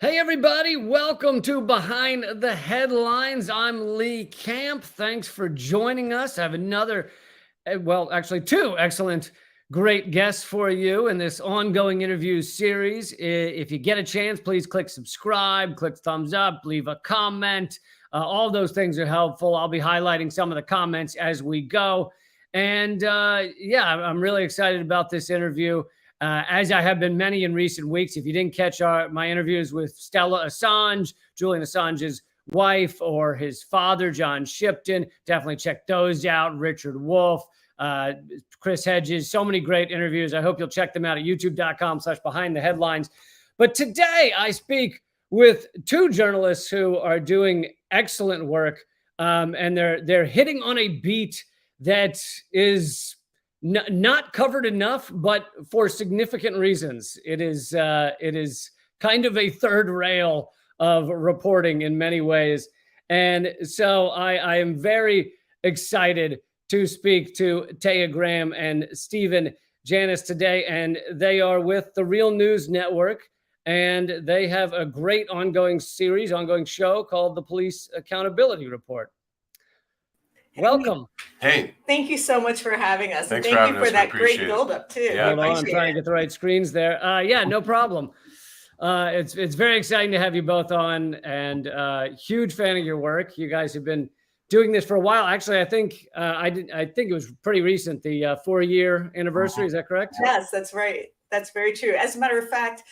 Hey, everybody, welcome to Behind the Headlines. I'm Lee Camp. Thanks for joining us. I have actually two excellent, great guests for you in this ongoing interview series. If you get a chance, please click subscribe, click thumbs up, leave a comment. All those things are helpful. I'll be highlighting some of the comments as we go. And I'm really excited about this interview. As I have been many in recent weeks. If you didn't catch my interviews with Stella Assange, Julian Assange's wife, or his father, John Shipton, definitely check those out. Richard Wolff, Chris Hedges, so many great interviews. I hope you'll check them out at youtube.com/behind the headlines. But today I speak with two journalists who are doing excellent work, and they're hitting on a beat that is not covered enough, but for significant reasons. It is kind of a third rail of reporting in many ways. And so I am very excited to speak to Taya Graham and Stephen Janis today. And they are with the Real News Network. And they have a great ongoing show called the Police Accountability Report. Welcome. Hey. Thank you so much for having us. Thanks and thank you for that great it. build-up too. Yeah, hold on, I'm trying to get the right screens there. No problem. It's very exciting to have you both on, and huge fan of your work. You guys have been doing this for a while. Actually, I think I think it was pretty recent, the 4-year anniversary. Is that correct? Yes, that's right. That's very true. As a matter of fact,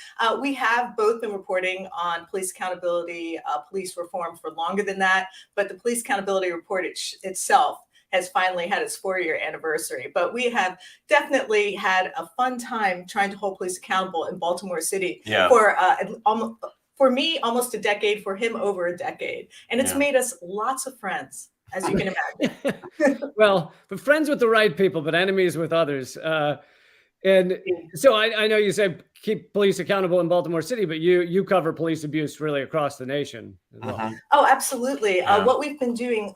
we have both been reporting on police accountability, police reform for longer than that. But the Police Accountability Report itself has finally had its 4-year anniversary. But we have definitely had a fun time trying to hold police accountable in Baltimore City for me, almost a decade, for him over a decade. And it's made us lots of friends, as you can imagine. Well, but friends with the right people, but enemies with others. And so I know you say keep police accountable in Baltimore City, but you cover police abuse really across the nation as well. Oh, absolutely. Yeah. What we've been doing,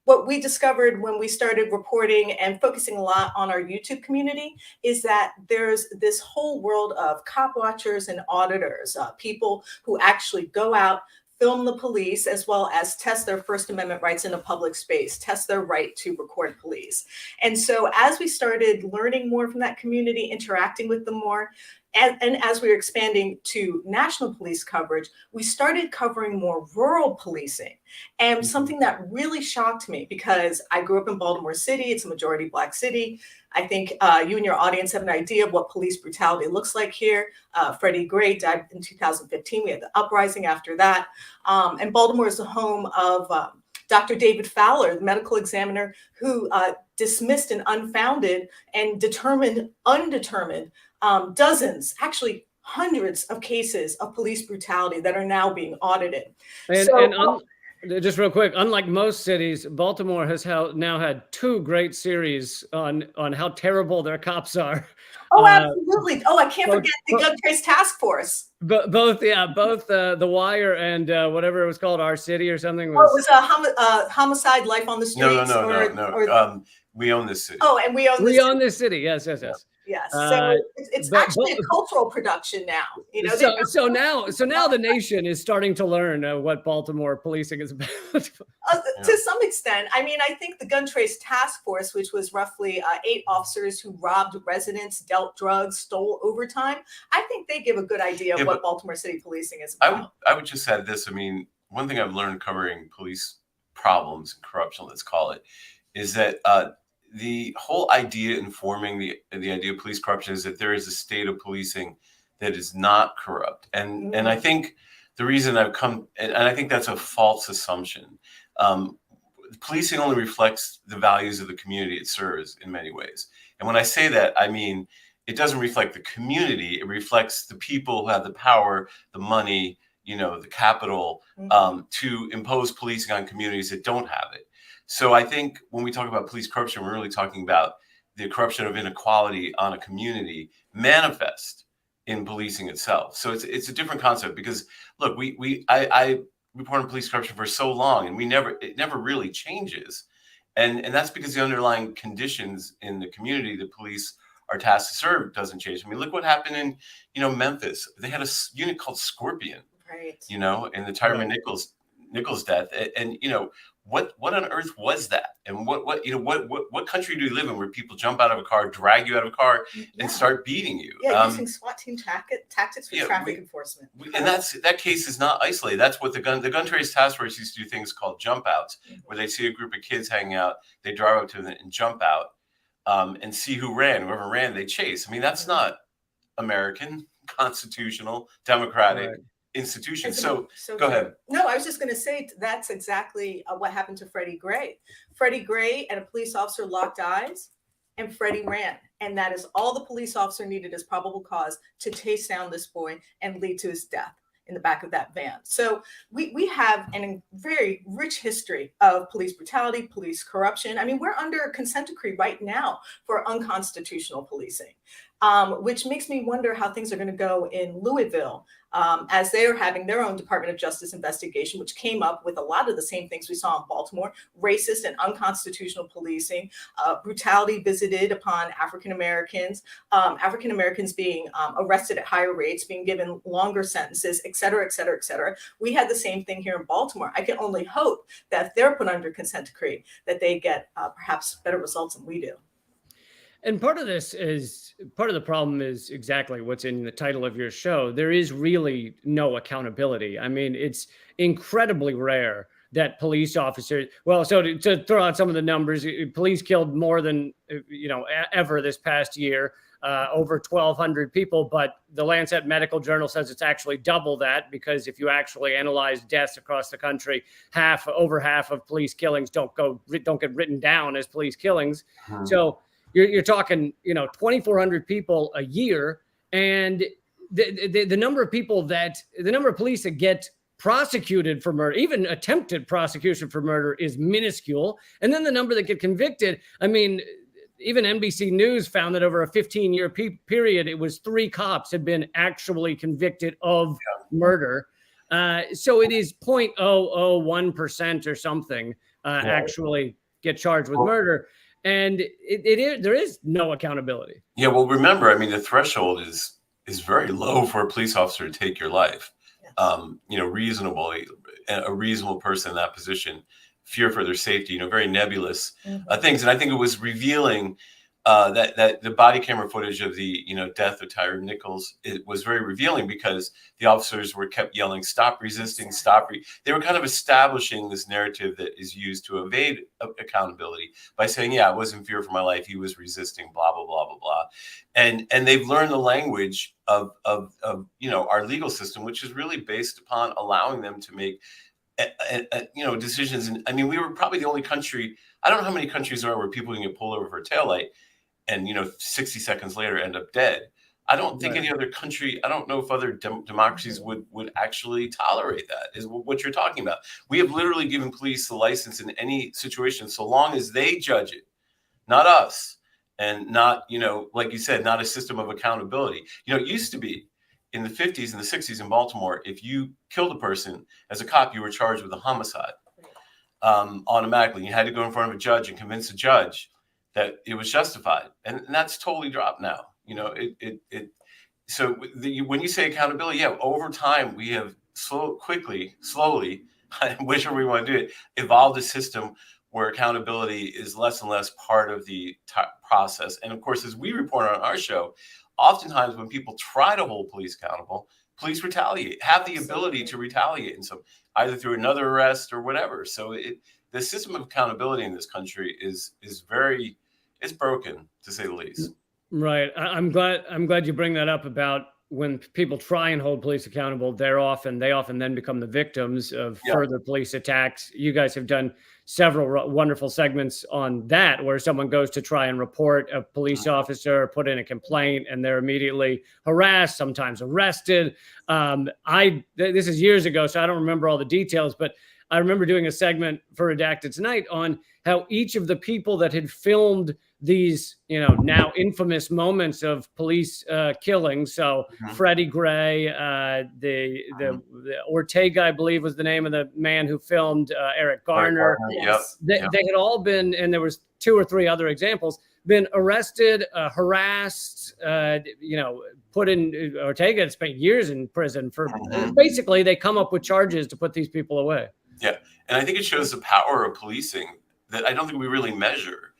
what we discovered when we started reporting and focusing a lot on our YouTube community is that there's this whole world of cop watchers and auditors, people who actually go out, film the police, as well as test their First Amendment rights in a public space, test their right to record police. And so as we started learning more from that community, interacting with them more, and as we were expanding to national police coverage, we started covering more rural policing. And something that really shocked me, because I grew up in Baltimore City, it's a majority Black city. I think you and your audience have an idea of what police brutality looks like here. Freddie Gray died in 2015. We had the uprising after that. And Baltimore is the home of Dr. David Fowler, the medical examiner who dismissed an unfounded and undetermined dozens, actually hundreds of cases of police brutality that are now being audited. Just real quick, unlike most cities, Baltimore has now had 2 great series on how terrible their cops are. Oh, absolutely. I can't forget the Gun Trace Task Force. Both The Wire and whatever it was called, Our City or something. It was a homicide, Life on the Streets. No. We Own This City. Oh, and We Own This City. Yes. Yes, so it's actually a cultural production now. So now the nation is starting to learn what Baltimore policing is about. To some extent. I mean, I think the Gun Trace Task Force, which was roughly 8 officers who robbed residents, dealt drugs, stole overtime, I think they give a good idea of what Baltimore City policing is about. I would just add this. I mean, one thing I've learned covering police problems and corruption, let's call it, is that the whole idea informing the idea of police corruption is that there is a state of policing that is not corrupt. And I think the reason I've come, and I think that's a false assumption. Policing only reflects the values of the community it serves in many ways. And when I say that, I mean, it doesn't reflect the community. It reflects the people who have the power, the money, the capital to impose policing on communities that don't have it. So I think when we talk about police corruption, we're really talking about the corruption of inequality on a community manifest in policing itself. So it's a different concept because, look, I report on police corruption for so long, and it never really changes, and that's because the underlying conditions in the community the police are tasked to serve doesn't change. I mean, look what happened in Memphis. They had a unit called Scorpion. Right. You know, and the Tyron Nichols death, and you know, what on earth was that? And what you know, what country do you live in where people jump out of a car, drag you out of a car, and start beating you? Yeah, using SWAT team tactics for traffic enforcement. And that case is not isolated. That's what the gun trace task force used to do, things called jump outs, where they see a group of kids hanging out, they drive up to them and jump out, and see who ran. Whoever ran, they chase. I mean, that's not American, constitutional, democratic institution. So go ahead. No, I was just going to say that's exactly what happened to Freddie Gray. Freddie Gray and a police officer locked eyes, and Freddie ran. And that is all the police officer needed as probable cause to chase down this boy and lead to his death in the back of that van. So we have a very rich history of police brutality, police corruption. I mean, we're under a consent decree right now for unconstitutional policing, which makes me wonder how things are going to go in Louisville, as they are having their own Department of Justice investigation, which came up with a lot of the same things we saw in Baltimore: racist and unconstitutional policing, brutality visited upon African Americans being arrested at higher rates, being given longer sentences, et cetera, et cetera, et cetera. We had the same thing here in Baltimore. I can only hope that if they're put under consent decree, that they get perhaps better results than we do. And part of the problem is exactly what's in the title of your show. There is really no accountability. I mean, it's incredibly rare that police officers, so to throw out some of the numbers, police killed more than, ever this past year, over 1,200 people. But the Lancet Medical Journal says it's actually double that, because if you actually analyze deaths across the country, over half of police killings don't get written down as police killings. So you're talking, 2,400 people a year, and the number of police that get prosecuted for murder, even attempted prosecution for murder, is minuscule. And then the number that get convicted, I mean, even NBC News found that over a 15-year period, it was 3 cops had been actually convicted of murder. So it is 0.001% or something actually get charged with murder. And there is no accountability. Yeah, well, remember, I mean, the threshold is very low for a police officer to take your life. Reasonably, a reasonable person in that position, fear for their safety, very nebulous things. And I think it was revealing that the body camera footage of the death of Tyron Nichols, it was very revealing, because the officers kept yelling, "Stop resisting, stop." They were kind of establishing this narrative that is used to evade accountability by saying, "Yeah, I was in fear for my life. He was resisting, blah blah blah blah blah," and they've learned the language of our legal system, which is really based upon allowing them to make decisions. And I mean, we were probably the only country. I don't know how many countries there are where people can get pulled over for a taillight and 60 seconds later end up dead. I don't think any other country, I don't know if other democracies would actually tolerate that, is what you're talking about. We have literally given police the license in any situation, so long as they judge it, not us, and not, like you said, not a system of accountability. It used to be in the 50s and the 60s in Baltimore, if you killed a person as a cop, you were charged with a homicide automatically. You had to go in front of a judge and convince a judge that it was justified, and that's totally dropped now. So when you say accountability, over time we have slowly, whichever we want to do it, evolved a system where accountability is less and less part of the process. And of course, as we report on our show, oftentimes when people try to hold police accountable, police retaliate, have the ability to retaliate, and so either through another arrest or whatever. So the system of accountability in this country is very, it's broken, to say the least. Right. I'm glad you bring that up about when people try and hold police accountable, they often then become the victims of further police attacks. You guys have done several wonderful segments on that, where someone goes to try and report a police officer, put in a complaint, and they're immediately harassed, sometimes arrested. This is years ago, so I don't remember all the details, but I remember doing a segment for Redacted Tonight on how each of the people that had filmed these, now infamous moments of police killings. So Freddie Gray, the Ortega, I believe, was the name of the man who filmed Eric Garner. Yes. They had all been, and there was 2 or 3 other examples. been arrested, harassed, put in. Ortega spent years in prison for basically they come up with charges to put these people away. Yeah, and I think it shows the power of policing that I don't think we really measure.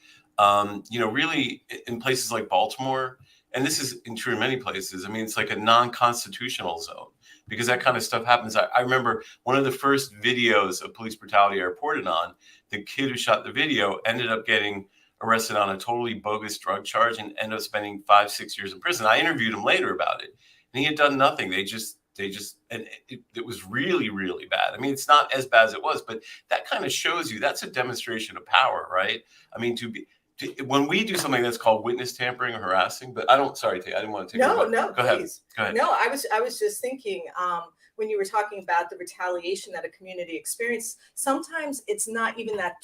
Really in places like Baltimore, and this is true in many places. I mean, it's like a non-constitutional zone because that kind of stuff happens. I remember one of the first videos of police brutality I reported on. The kid who shot the video ended up getting arrested on a totally bogus drug charge and ended up spending 5-6 years in prison. I interviewed him later about it, and he had done nothing. And it was really, really bad. I mean, it's not as bad as it was, but that kind of shows you that's a demonstration of power, right? I mean, when we do something that's called witness tampering or harassing, but sorry, I didn't want to take No, Go ahead. No, I was just thinking, when you were talking about the retaliation that a community experienced, sometimes it's not even that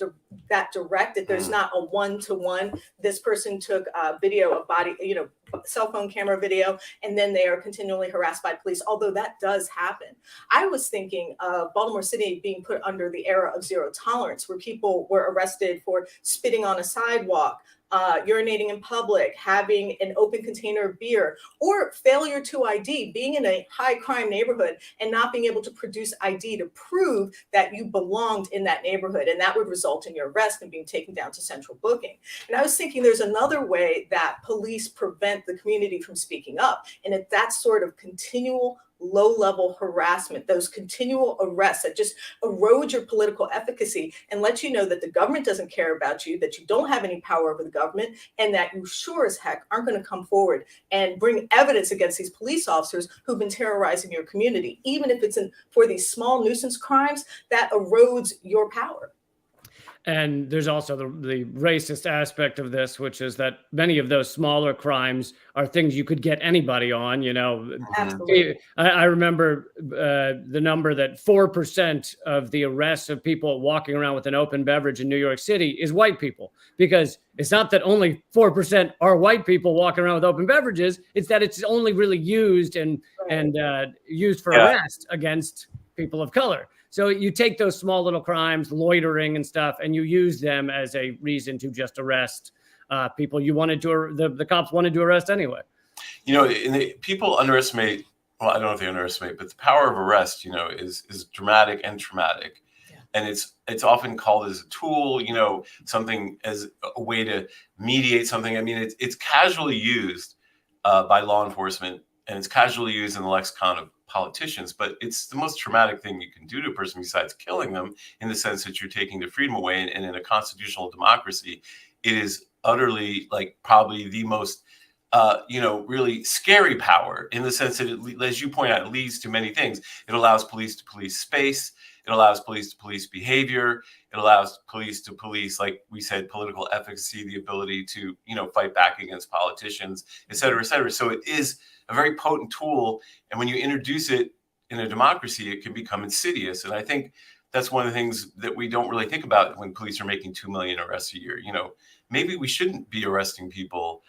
direct, that there's not a one-to-one. This person took a video of body, cell phone camera video, and then they are continually harassed by police, although that does happen. I was thinking of Baltimore City being put under the era of zero tolerance, where people were arrested for spitting on a sidewalk, urinating in public, having an open container of beer, or failure to ID, being in a high crime neighborhood and not being able to produce ID to prove that you belonged in that neighborhood. And that would result in your arrest and being taken down to central booking. And I was thinking there's another way that police prevent the community from speaking up. And if that's sort of continual low-level harassment, those continual arrests that just erode your political efficacy and let you know that the government doesn't care about you, that you don't have any power over the government, and that you sure as heck aren't going to come forward and bring evidence against these police officers who've been terrorizing your community, even if it's for these small nuisance crimes, that erodes your power. And there's also the racist aspect of this, which is that many of those smaller crimes are things you could get anybody on, Absolutely. I remember the number that 4% of the arrests of people walking around with an open beverage in New York City is white people, because it's not that only 4% are white people walking around with open beverages. It's that it's only really used and used for arrest against people of color. So you take those small little crimes, loitering and stuff, and you use them as a reason to just arrest people you wanted to, the cops wanted to arrest anyway. People underestimate, well, I don't know if they underestimate, but the power of arrest, is dramatic and traumatic. Yeah. And it's often called as a tool, something as a way to mediate something. I mean, it's casually used by law enforcement, and it's casually used in the lexicon of politicians, but it's the most traumatic thing you can do to a person besides killing them, in the sense that you're taking their freedom away. And in a constitutional democracy, it is utterly, probably the most, really scary power, in the sense that, as you point out, it leads to many things. It allows police to police space. It allows police to police behavior. It allows police to police, like we said, political efficacy, the ability to, fight back against politicians, et cetera, et cetera. So it is a very potent tool. And when you introduce it in a democracy, it can become insidious. And I think that's one of the things that we don't really think about when police are making 2 million arrests a year. Maybe we shouldn't be arresting people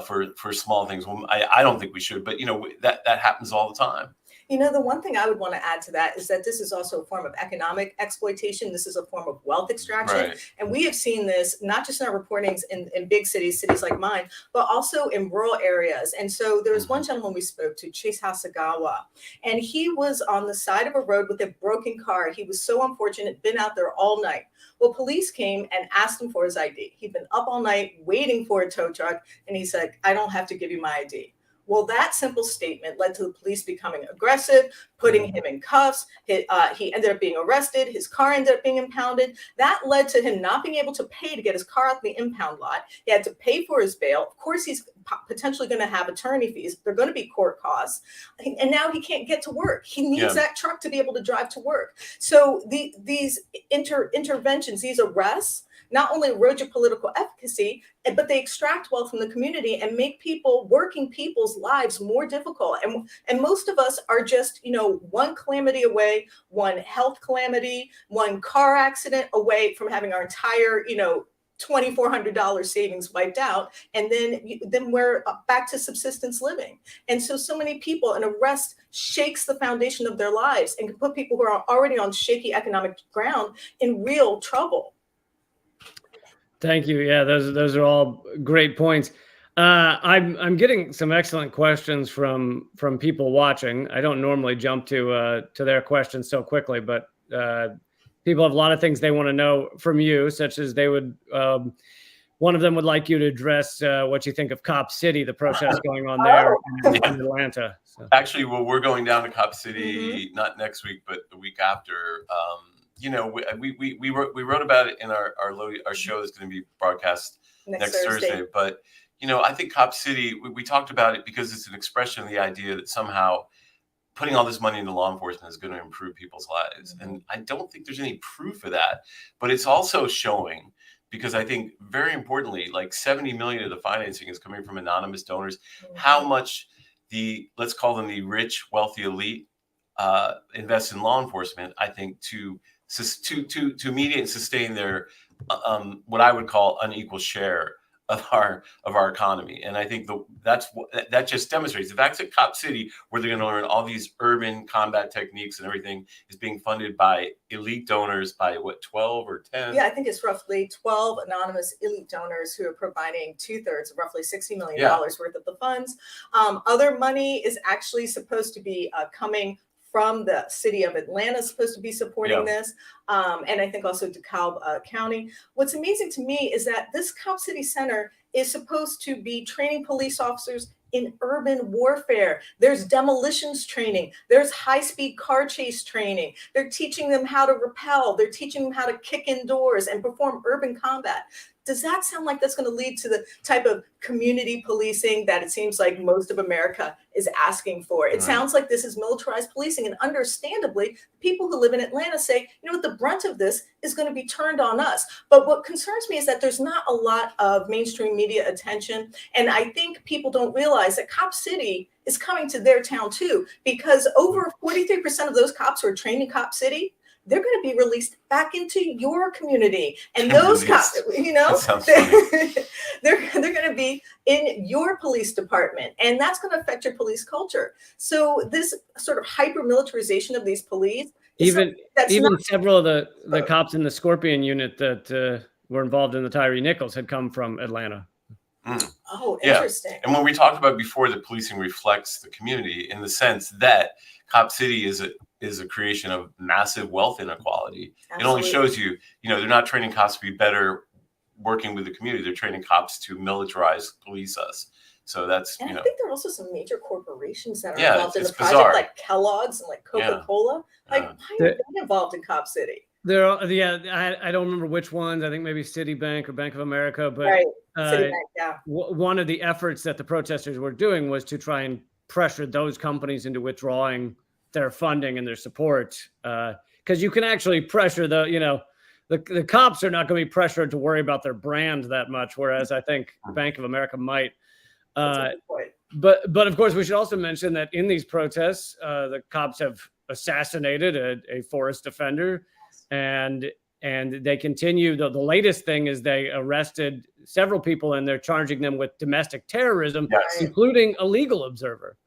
for small things. Well, I don't think we should, but that happens all the time. The one thing I would want to add to that is that this is also a form of economic exploitation. This is a form of wealth extraction. Right. And we have seen this not just in our reportings in big cities like mine, but also in rural areas. And so there was one gentleman we spoke to, Chase Hasagawa, and he was on the side of a road with a broken car. He was so unfortunate, been out there all night. Well, police came and asked him for his ID. He'd been up all night waiting for a tow truck, and he said, "I don't have to give you my ID." Well, that simple statement led to the police becoming aggressive, putting him in cuffs. He ended up being arrested. His car ended up being impounded. That led to him not being able to pay to get his car out the impound lot. He had to pay for his bail. Of course, he's potentially going to have attorney fees. They're going to be court costs. And now he can't get to work. He needs that truck to be able to drive to work. So these interventions, these arrests, not only erode your political efficacy, but they extract wealth from the community and make working people's lives more difficult. And most of us are just, one calamity away, one health calamity, one car accident away from having our entire, $2,400 savings wiped out. And then we're back to subsistence living. And so many people, an arrest shakes the foundation of their lives and can put people who are already on shaky economic ground in real trouble. Thank you. Yeah, those are all great points. I'm getting some excellent questions from people watching. I don't normally jump to their questions so quickly, but people have a lot of things they want to know from you, such as they would. One of them would like you to address what you think of Cop City, the protest going on there in Atlanta. So. Actually, well, we're going down to Cop City not next week, but the week after. You know, we wrote about it in our show that's going to be broadcast next Thursday. But you know, I think Cop City, we talked about it because it's an expression of the idea that somehow putting all this money into law enforcement is going to improve people's lives. And I don't think there's any proof of that, but it's also showing, because I think very importantly, like 70 million of the financing is coming from anonymous donors. How much let's call them the rich, wealthy elite invest in law enforcement, I think, to mediate and sustain their what I would call unequal share of our economy. And I think that just demonstrates the fact that Cop City, where they're going to learn all these urban combat techniques and everything, is being funded by elite donors by what, 12 or 10? Yeah, I think it's roughly 12 anonymous elite donors who are providing 2/3 of roughly $60 million worth of the funds. Other money is actually supposed to be coming from the city of Atlanta, is supposed to be supporting this. And I think also DeKalb County. What's amazing to me is that this Cop City Center is supposed to be training police officers in urban warfare. There's demolitions training. There's high-speed car chase training. They're teaching them how to rappel. They're teaching them how to kick in doors and perform urban combat. Does that sound like that's going to lead to the type of community policing that it seems like most of America is asking for? It sounds like this is militarized policing. And understandably, people who live in Atlanta say, you know what, the brunt of this is going to be turned on us. But what concerns me is that there's not a lot of mainstream media attention. And I think people don't realize that Cop City is coming to their town too, because over 43% of those cops who are trained in Cop City, they're going to be released back into your community. And those cops, you know, they're going to be in your police department. And that's going to affect your police culture. So this sort of hyper militarization of these police, even several of the cops in the Scorpion unit that were involved in the Tyree Nichols had come from Atlanta. Oh, interesting. And when we talked about before that policing reflects the community, in the sense that Cop City is a creation of massive wealth inequality. Absolutely. It only shows you, you know, they're not training cops to be better working with the community. They're training cops to militarize police us. So that's, and you know. I think there are also some major corporations that are involved in the project, like Kellogg's and like Coca-Cola. Like, why are they involved in Cop City? There are, I don't remember which ones. I think maybe Citibank or Bank of America, but Citibank, one of the efforts that the protesters were doing was to try and pressure those companies into withdrawing their funding and their support, because you can actually pressure the cops are not going to be pressured to worry about their brand that much, whereas I think Bank of America might. But of course, we should also mention that in these protests, the cops have assassinated a forest defender, and they continue. The latest thing is they arrested several people, and they're charging them with domestic terrorism, including a legal observer.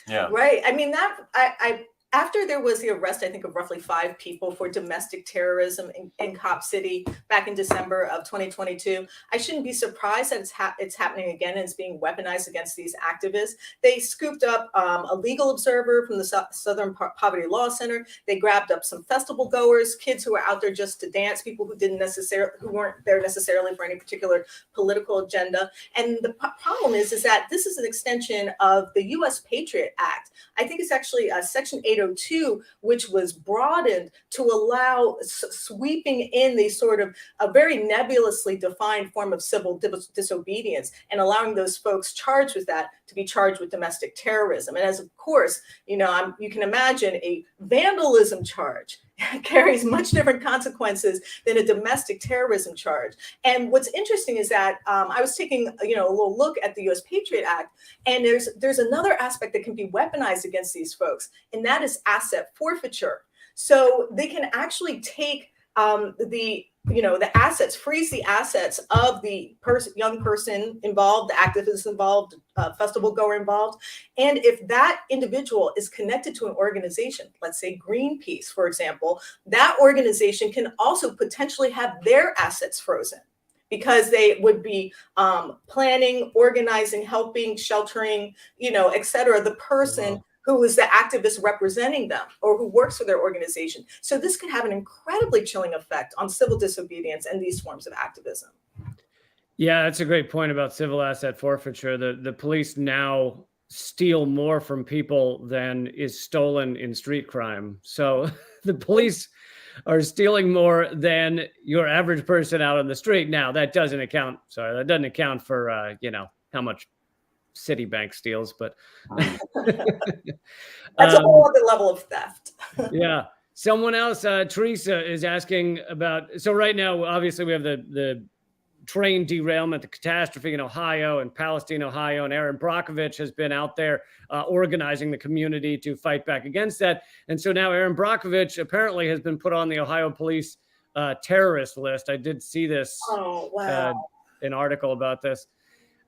Yeah. Right. I mean, that after there was the arrest, I think, of roughly 5 people for domestic terrorism in Cop City back in December of 2022, I shouldn't be surprised that it's happening again and it's being weaponized against these activists. They scooped up a legal observer from the Southern Poverty Law Center. They grabbed up some festival goers, kids who were out there just to dance, people who weren't there necessarily for any particular political agenda. And the problem is that this is an extension of the U.S. Patriot Act. I think it's actually Section 802, which was broadened to allow sweeping in the sort of a very nebulously defined form of civil disobedience, and allowing those folks charged with that to be charged with domestic terrorism. And as of course, you know, you can imagine a vandalism charge carries much different consequences than a domestic terrorism charge. And what's interesting is that I was taking a little look at the U.S. Patriot Act, and there's another aspect that can be weaponized against these folks, and that is asset forfeiture. So they can actually take the assets, freeze the assets of the young person involved, the activist involved, festival goer involved. And if that individual is connected to an organization, let's say Greenpeace, for example, that organization can also potentially have their assets frozen, because they would be planning, organizing, helping, sheltering, et cetera, the person who is the activist representing them or who works for their organization. So this could have an incredibly chilling effect on civil disobedience and these forms of activism. Yeah, that's a great point about civil asset forfeiture. The police now steal more from people than is stolen in street crime. So the police are stealing more than your average person out on the street. Now that doesn't account for how much Citibank steals, but that's a whole other level of theft. Yeah. Someone else, Teresa, is asking about. So right now, obviously, we have the train derailment, the catastrophe in Ohio and Palestine, Ohio, and Aaron Brockovich has been out there organizing the community to fight back against that. And so now Aaron Brockovich apparently has been put on the Ohio police terrorist list. I did see this, an article about this.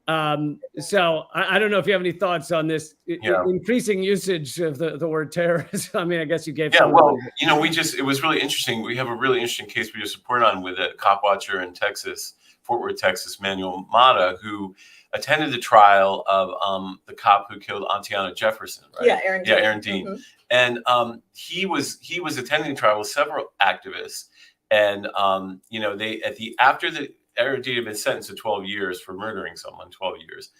So I don't know if you have any thoughts on this increasing usage of the word terrorist. I mean, I guess you gave. Yeah, well, it was really interesting. We have a really interesting case we just reported on with a cop watcher in Texas, Fort Worth, Texas, Manuel Mata, who attended the trial of the cop who killed Antiana Jefferson, right? Yeah, Aaron Dean. Yeah, Aaron Dean. Mm-hmm. And he was attending the trial with several activists, and after Aaron Dean had been sentenced to 12 years for murdering someone, 12 years.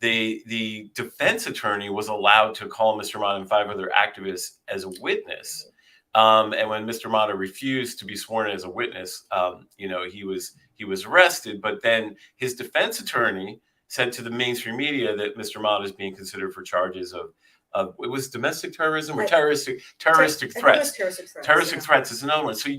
The defense attorney was allowed to call Mr. Mata and 5 other activists as a witness. And when Mr. Mata refused to be sworn in as a witness, he was arrested. But then his defense attorney said to the mainstream media that Mr. Mata is being considered for charges of it was domestic terrorism or terroristic threats. Terroristic threats is another one. So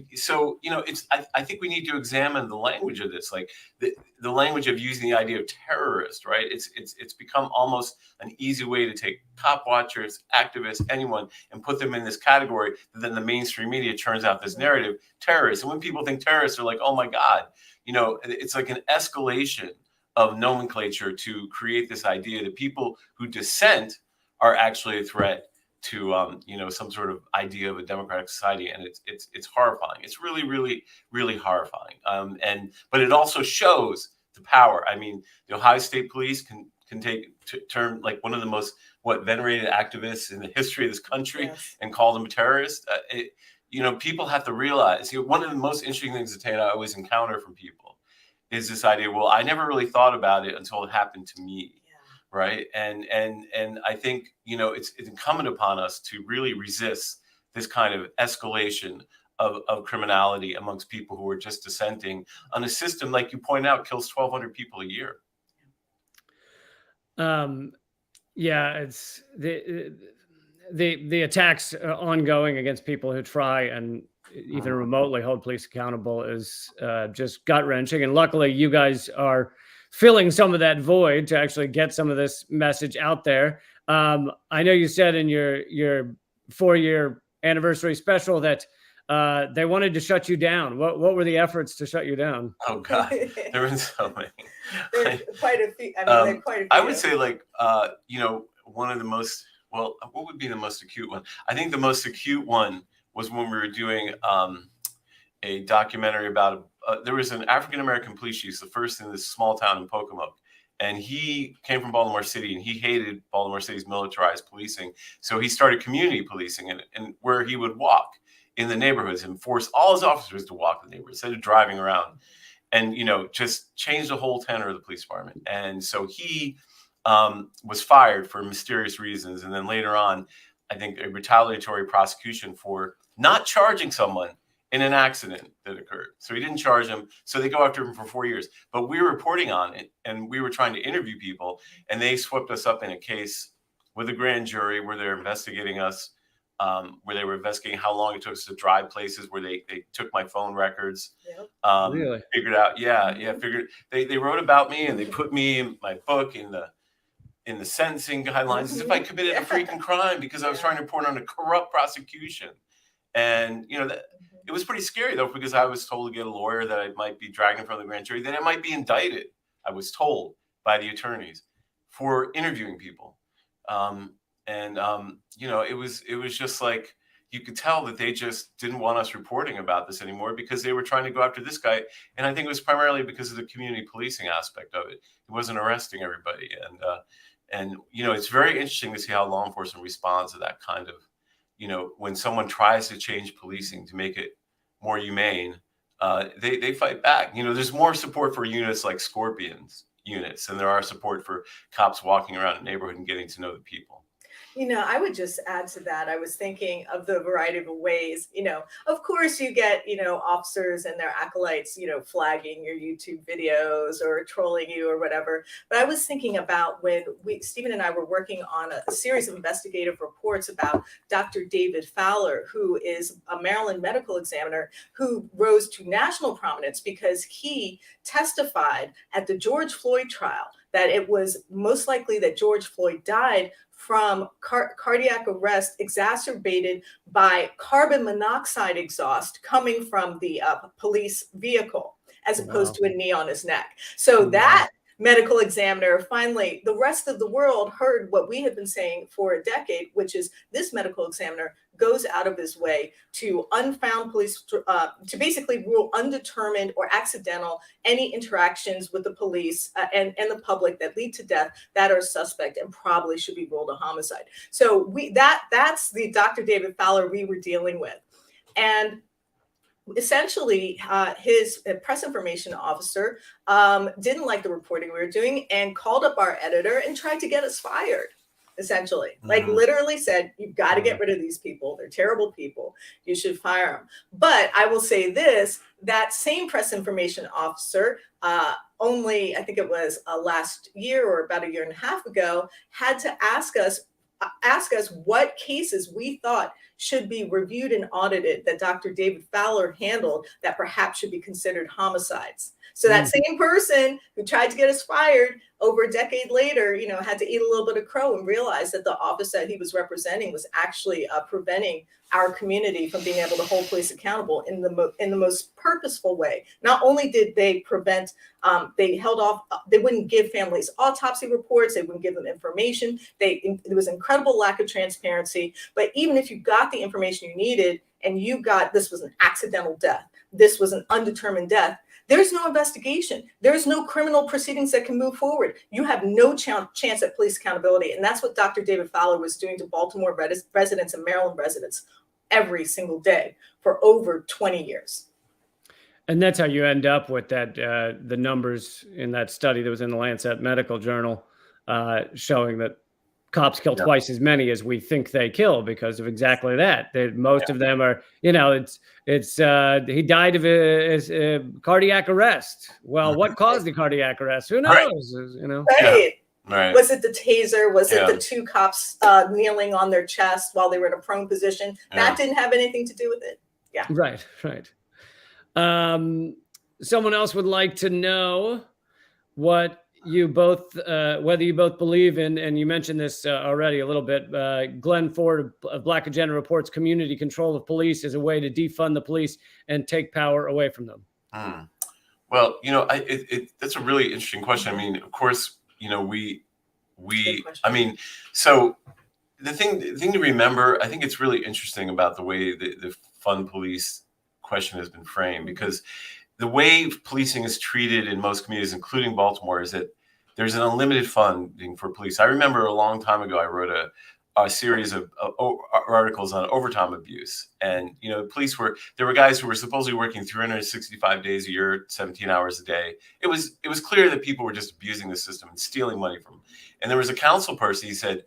I think we need to examine the language of this, like the language of using the idea of terrorist, right? It's become almost an easy way to take cop watchers, activists, anyone, and put them in this category. Then the mainstream media turns out this narrative terrorists. And when people think terrorists, they're like, oh my God, it's like an escalation of nomenclature to create this idea that people who dissent are actually a threat to some sort of idea of a democratic society, and it's horrifying. It's really, really, really horrifying. But it also shows the power. I mean, the Ohio State Police can turn like one of the most venerated activists in the history of this country and call them a terrorist. People have to realize. One of the most interesting things that I always encounter from people is this idea. Well, I never really thought about it until it happened to me. Right. And I think, it's incumbent upon us to really resist this kind of escalation of criminality amongst people who are just dissenting on a system, like you point out, kills 1,200 people a year. It's the attacks ongoing against people who try and even remotely hold police accountable is just gut wrenching. And luckily, you guys are filling some of that void to actually get some of this message out there. I know you said in your 4-year anniversary special that they wanted to shut you down. What were the efforts to shut you down? Oh God, there were so many. There's quite a few. I mean, quite a few. I would say one of the most, what would be the most acute one? I think the most acute one was when we were doing a documentary about there was an African-American police chief, the first in this small town in Pocomoke. And he came from Baltimore City and he hated Baltimore City's militarized policing. So he started community policing and where he would walk in the neighborhoods and force all his officers to walk the neighborhoods instead of driving around and, just change the whole tenor of the police department. And so he was fired for mysterious reasons. And then later on, I think a retaliatory prosecution for not charging someone in an accident that occurred. So he didn't charge him. So they go after him for 4 years. But we were reporting on it and we were trying to interview people and they swept us up in a case with a grand jury where they're investigating us, where they were investigating how long it took us to drive places, where they took my phone records, really? Figured out, figured they wrote about me and they put me in my book in the sentencing guidelines as if I committed a freaking crime because I was trying to report on a corrupt prosecution. And, it was pretty scary, though, because I was told to get a lawyer that I might be dragged in front of the grand jury, that I might be indicted, I was told by the attorneys, for interviewing people. It was just like, you could tell that they just didn't want us reporting about this anymore because they were trying to go after this guy. And I think it was primarily because of the community policing aspect of it. He wasn't arresting everybody. And it's very interesting to see how law enforcement responds to that kind of, when someone tries to change policing to make it more humane, they fight back. There's more support for units like Scorpions units than there are support for cops walking around a neighborhood and getting to know the people. I would just add to that. I was thinking of the variety of ways, of course you get, officers and their acolytes, flagging your YouTube videos or trolling you or whatever. But I was thinking about when Stephen and I were working on a series of investigative reports about Dr. David Fowler, who is a Maryland medical examiner who rose to national prominence because he testified at the George Floyd trial that it was most likely that George Floyd died from cardiac arrest exacerbated by carbon monoxide exhaust coming from the police vehicle, as opposed to a knee on his neck. So that medical examiner, finally, the rest of the world heard what we had been saying for a decade, which is this medical examiner goes out of his way to unfound police, to basically rule undetermined or accidental any interactions with the police and the public that lead to death that are suspect and probably should be ruled a homicide. So that's the Dr. David Fowler we were dealing with. And essentially, his press information officer didn't like the reporting we were doing and called up our editor and tried to get us fired. Essentially, like literally said, you've got to get rid of these people. They're terrible people. You should fire them. But I will say this, that same press information officer, only, I think it was last year or about a year and a half ago, had to ask us what cases we thought should be reviewed and audited that Dr. David Fowler handled that perhaps should be considered homicides. So that same person who tried to get us fired over a decade later, had to eat a little bit of crow and realize that the office that he was representing was actually preventing our community from being able to hold police accountable in the most purposeful way. Not only did they prevent, they held off, they wouldn't give families autopsy reports, they wouldn't give them information. There was incredible lack of transparency. But even if you got the information you needed and this was an accidental death, this was an undetermined death, there's no investigation. There's no criminal proceedings that can move forward. You have no chance at police accountability. And that's what Dr. David Fowler was doing to Baltimore residents and Maryland residents every single day for over 20 years. And that's how you end up with that, the numbers in that study that was in the Lancet Medical Journal showing that cops kill twice as many as we think they kill because of exactly that. Most of them are, he died of a cardiac arrest. Well, what caused the cardiac arrest? Who knows? Right. Right. Was it the taser? Was it the two cops kneeling on their chest while they were in a prone position? That didn't have anything to do with it. Yeah. Right. Someone else would like to know whether you both believe in, and you mentioned this already a little bit, Glenn Ford of Black Agenda reports community control of police is a way to defund the police and take power away from them. Well, that's a really interesting question. I mean, of course, so the thing to remember, I think it's really interesting about the way the fund police question has been framed, because the way policing is treated in most communities, including Baltimore, is that there's an unlimited funding for police. I remember a long time ago, I wrote a series of articles on overtime abuse. And, there were guys who were supposedly working 365 days a year, 17 hours a day. It was clear that people were just abusing the system and stealing money from them. And there was a council person, he said,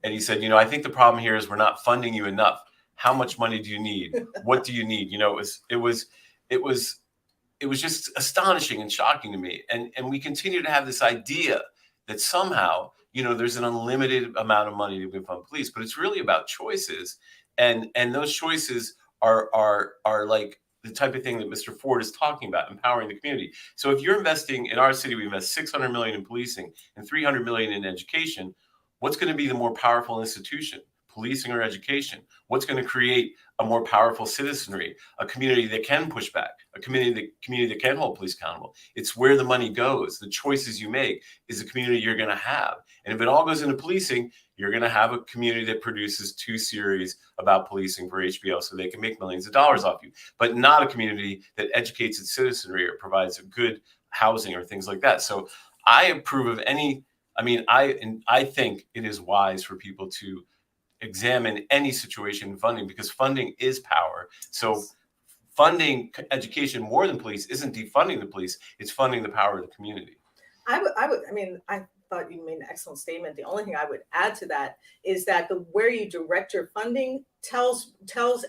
I think the problem here is we're not funding you enough. How much money do you need? What do you need? It was just astonishing and shocking to me. And we continue to have this idea that somehow, there's an unlimited amount of money to fund police, but it's really about choices. And those choices are like the type of thing that Mr. Ford is talking about, empowering the community. So if you're investing in our city, we invest $600 million in policing and $300 million in education. What's going to be the more powerful institution? policing or education? What's going to create a more powerful citizenry, a community that can push back, a community that can hold police accountable? It's where the money goes. The choices you make is the community you're going to have. And if it all goes into policing, you're going to have a community that produces 2 series about policing for HBO so they can make millions of dollars off you, but not a community that educates its citizenry or provides a good housing or things like that. So I approve of any, I think it is wise for people to examine any situation in funding, because funding is power. So funding education more than police isn't defunding the police, it's funding the power of the community. I thought you made an excellent statement. The only thing I would add to that is that where you direct your funding tells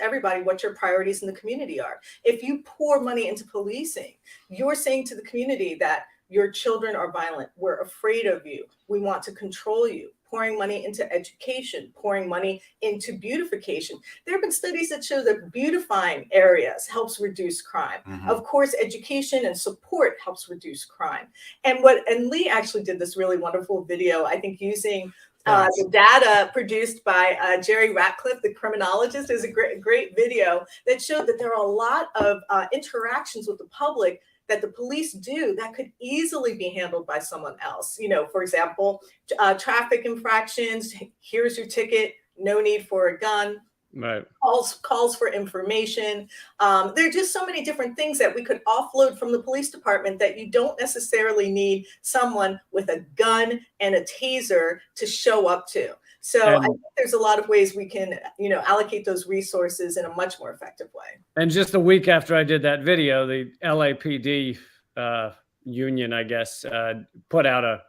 everybody what your priorities in the community are. If you pour money into policing, you're saying to the community that your children are violent, we're afraid of you, we want to control you. Pouring money into education, pouring money into beautification. There have been studies that show that beautifying areas helps reduce crime. Mm-hmm. Of course, education and support helps reduce crime. And Lee actually did this really wonderful video, I think, using the data produced by Jerry Ratcliffe, the criminologist. Is a great video that showed that there are a lot of interactions with the public that the police do that could easily be handled by someone else. For example, traffic infractions, here's your ticket, no need for a gun. Right. Calls for information. There are just so many different things that we could offload from the police department that you don't necessarily need someone with a gun and a taser to show up to. So I think there's a lot of ways we can, allocate those resources in a much more effective way. And just a week after I did that video, the LAPD union, I guess, put out a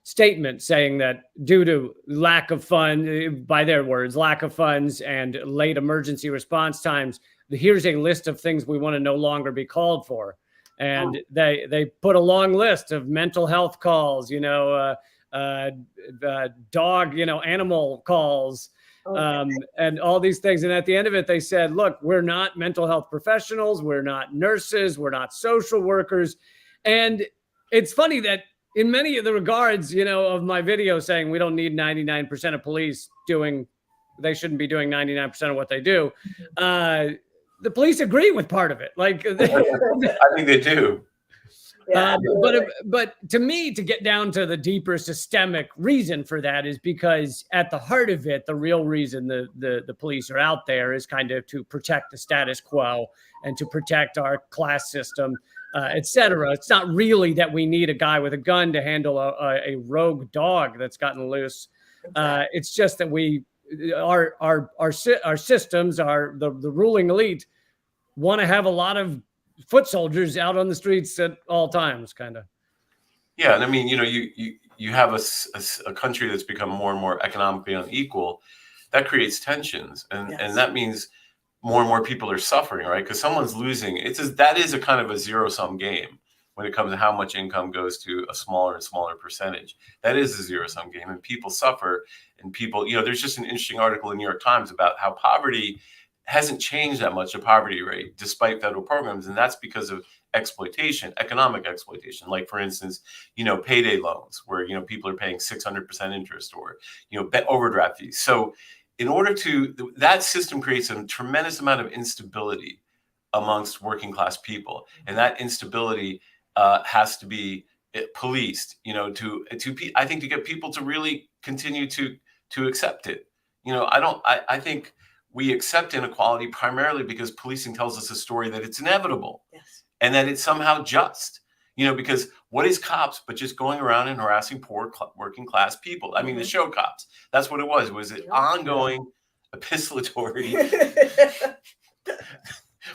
statement saying that due to lack of funds, by their words, lack of funds and late emergency response times, here's a list of things we want to no longer be called for. And they put a long list of mental health calls, dog, animal calls, and all these things. And at the end of it, they said, look, we're not mental health professionals. We're not nurses. We're not social workers. And it's funny that in many of the regards, of my video saying we don't need 99% of police they shouldn't be doing 99% of what they do. The police agree with part of it. I think they do. Yeah, but to me, to get down to the deeper systemic reason for that is because at the heart of it, the real reason the police are out there is kind of to protect the status quo and to protect our class system, et cetera. It's not really that we need a guy with a gun to handle a rogue dog that's gotten loose. It's just that our systems, the ruling elite want to have a lot of foot soldiers out on the streets at all times, kind of. Yeah, and I mean, you have a country that's become more and more economically unequal. That creates tensions, and that means more and more people are suffering, right? Because someone's losing. That is a kind of a zero-sum game when it comes to how much income goes to a smaller and smaller percentage. That is a zero-sum game, and people suffer. And people, there's just an interesting article in New York Times about how poverty hasn't changed that much, the poverty rate, despite federal programs. And that's because of exploitation, economic exploitation. Like, for instance, payday loans where, people are paying 600% interest or, overdraft fees. So in order that system creates a tremendous amount of instability amongst working class people. And that instability has to be policed, I think, to get people to really continue to accept it. I think we accept inequality primarily because policing tells us a story that it's inevitable. Yes. And that it's somehow just, because what is cops but just going around and harassing poor working class people? I mean, the show Cops, that's what it was. It was an ongoing epistolatory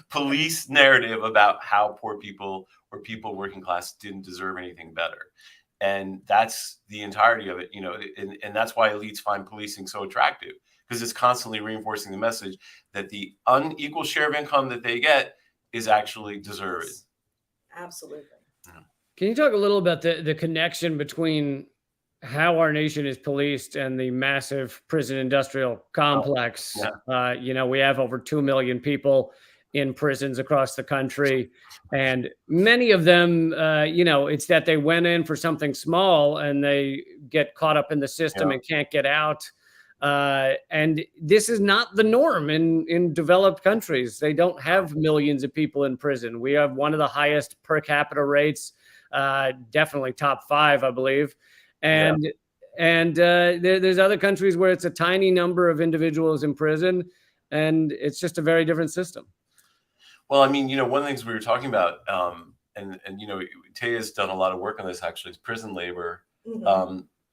police narrative about how poor people or people working class didn't deserve anything better. And that's the entirety of it, and that's why elites find policing so attractive, because it's constantly reinforcing the message that the unequal share of income that they get is actually deserved. Yes. Absolutely. Yeah. Can you talk a little about the connection between how our nation is policed and the massive prison industrial complex? We have over 2 million people in prisons across the country. And many of them, it's that they went in for something small and they get caught up in the system and can't get out. And this is not the norm in developed countries. They don't have millions of people in prison. We have one of the highest per capita rates, definitely top 5, I believe. And there's other countries where it's a tiny number of individuals in prison, and it's just a very different system. Well, I mean, one of the things we were talking about, and Taya's done a lot of work on this, actually, is prison labor.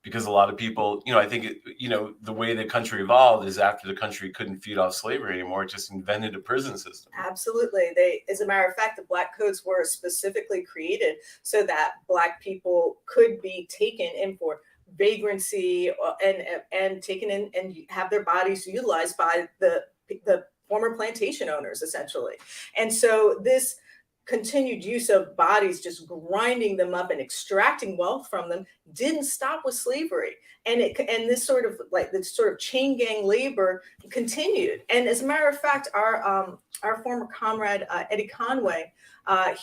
Because a lot of people, I think, the way the country evolved is after the country couldn't feed off slavery anymore, it just invented a prison system. Absolutely. As a matter of fact, the Black codes were specifically created so that Black people could be taken in for vagrancy and taken in and have their bodies utilized by the former plantation owners, essentially. And so this continued use of bodies, just grinding them up and extracting wealth from them, didn't stop with slavery. And this sort of chain gang labor continued. And as a matter of fact, our former comrade Eddie Conway,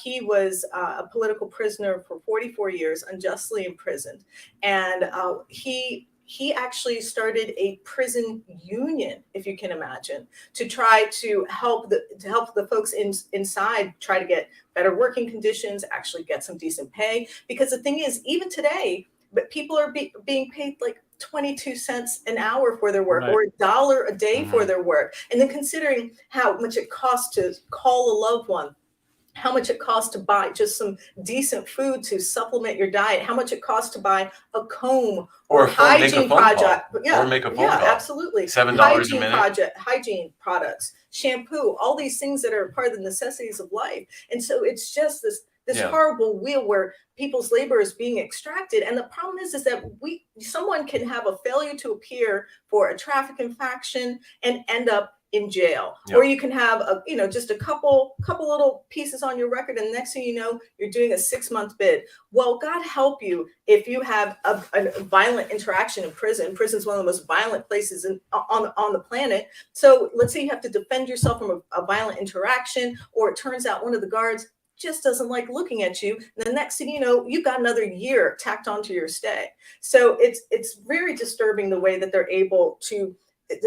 he was a political prisoner for 44 years, unjustly imprisoned, and he actually started a prison union, if you can imagine, to try to help the folks inside try to get better working conditions, actually get some decent pay. Because the thing is, even today, but people are being paid like 22 cents an hour for their work, or $1 a day for their work. And then considering how much it costs to call a loved one, how much it costs to buy just some decent food to supplement your diet, how much it costs to buy a comb or hygiene project. Or make a phone call. Absolutely. $7 a minute. Hygiene products, shampoo, all these things that are part of the necessities of life. And so it's just this horrible wheel where people's labor is being extracted. And the problem is that someone can have a failure to appear for a traffic infraction and end up in jail. Or you can have just a couple little pieces on your record, and the next thing you know, you're doing a 6-month bid. Well, God help you if you have a violent interaction in prison. Prison is one of the most violent places on the planet. So let's say you have to defend yourself from a violent interaction, or it turns out one of the guards just doesn't like looking at you. And the next thing you know, you've got another year tacked onto your stay. So it's very disturbing the way that they're able to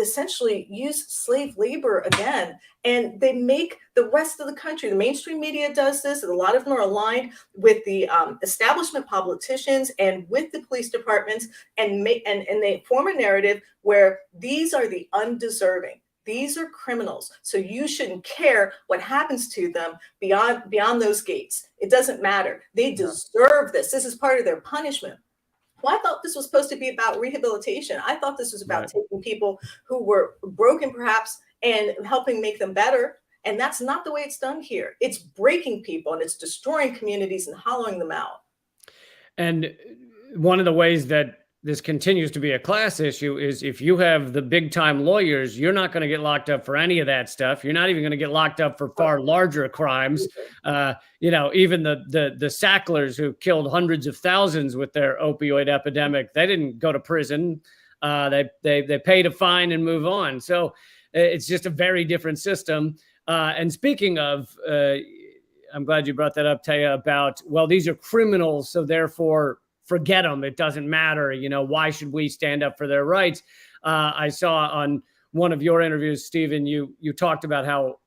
essentially use slave labor again, and they make the rest of the country, the mainstream media does this, and a lot of them are aligned with the establishment politicians and with the police departments, and they form a narrative where these are the undeserving. These are criminals, so you shouldn't care what happens to them beyond those gates. It doesn't matter. They deserve this. This is part of their punishment. Well, I thought this was supposed to be about rehabilitation. I thought this was about taking people who were broken, perhaps, and helping make them better. And that's not the way it's done here. It's breaking people, and it's destroying communities and hollowing them out. And one of the ways that this continues to be a class issue is if you have the big time lawyers, you're not going to get locked up for any of that stuff. You're not even going to get locked up for far larger crimes. Even the Sacklers who killed hundreds of thousands with their opioid epidemic, they didn't go to prison. They paid a fine and move on. So it's just a very different system. And speaking of, I'm glad you brought that up, Taya, about, well, these are criminals, so therefore forget them. It doesn't matter. Why should we stand up for their rights? I saw on one of your interviews, Stephen, you talked about how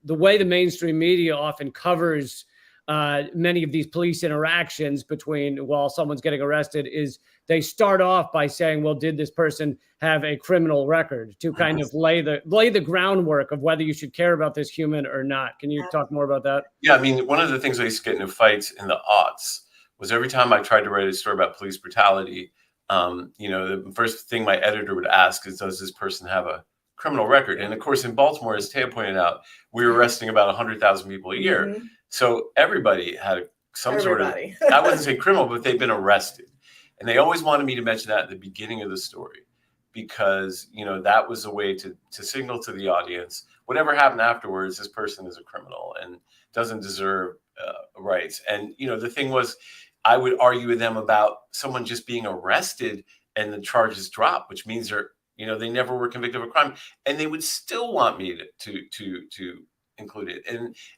the way the mainstream media often covers many of these police interactions while someone's getting arrested is they start off by saying, well, did this person have a criminal record, to kind of lay the groundwork of whether you should care about this human or not. Can you talk more about that? Yeah, I mean, one of the things I used to get into fights in the aughts was every time I tried to write a story about police brutality, the first thing my editor would ask is, does this person have a criminal record? And of course, in Baltimore, as Taya pointed out, we were arresting about 100,000 people a year. Mm-hmm. So everybody had some sort of, I wouldn't say criminal, but they've been arrested. And they always wanted me to mention that at the beginning of the story, because, that was a way to signal to the audience, whatever happened afterwards, this person is a criminal and doesn't deserve rights. And, the thing was, I would argue with them about someone just being arrested and the charges drop, which means they never were convicted of a crime, and they would still want me to include it.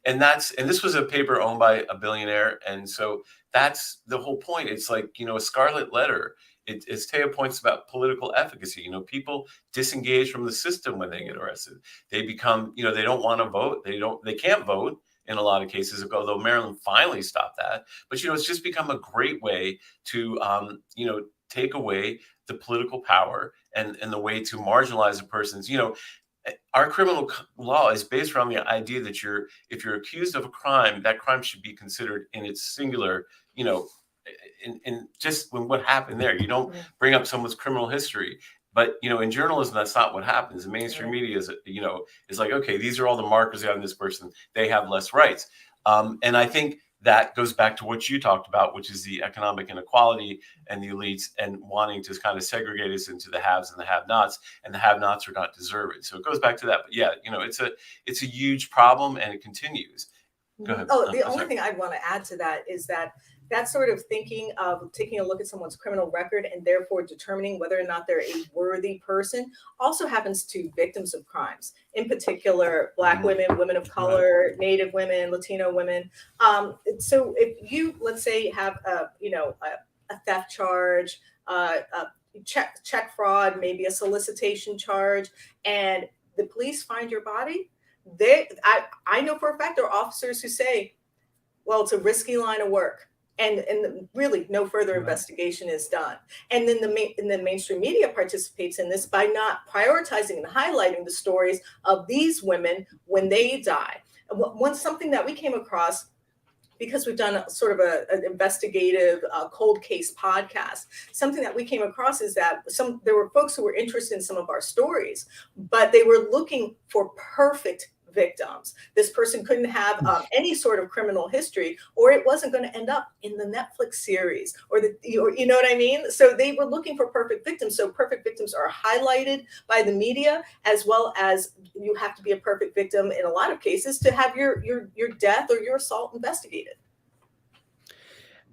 And this was a paper owned by a billionaire, and so that's the whole point. It's like, a scarlet letter As Taya points about political efficacy, people disengage from the system when they get arrested. They become, they don't want to vote. They can't vote in a lot of cases, although Maryland finally stopped that. But, it's just become a great way to, take away the political power and the way to marginalize a person's, our criminal law is based around the idea that if you're accused of a crime, that crime should be considered in its singular, in just when what happened there. You don't bring up someone's criminal history. But, in journalism, that's not what happens. The mainstream media is like, okay, these are all the markers on this person. They have less rights. And I think that goes back to what you talked about, which is the economic inequality and the elites and wanting to kind of segregate us into the haves and the have-nots, and the have-nots are not deserving. So it goes back to that. But yeah, it's a huge problem, and it continues. Go ahead. Oh, the only thing I'd want to add to that is that sort of thinking of taking a look at someone's criminal record and therefore determining whether or not they're a worthy person also happens to victims of crimes, in particular, Black women, women of color, Native women, Latino women. So if you, let's say, have a theft charge, check fraud, maybe a solicitation charge, and the police find your body, I know for a fact there are officers who say, well, it's a risky line of work. And really no further investigation is done. And then the mainstream media participates in this by not prioritizing and highlighting the stories of these women when they die. Something that we came across, because we've done sort of an investigative cold case podcast, something that we came across is that there were folks who were interested in some of our stories, but they were looking for perfect victims. This person couldn't have any sort of criminal history, or it wasn't going to end up in the Netflix series, or you know what I mean? So they were looking for perfect victims. So perfect victims are highlighted by the media, as well as you have to be a perfect victim in a lot of cases to have your death or your assault investigated.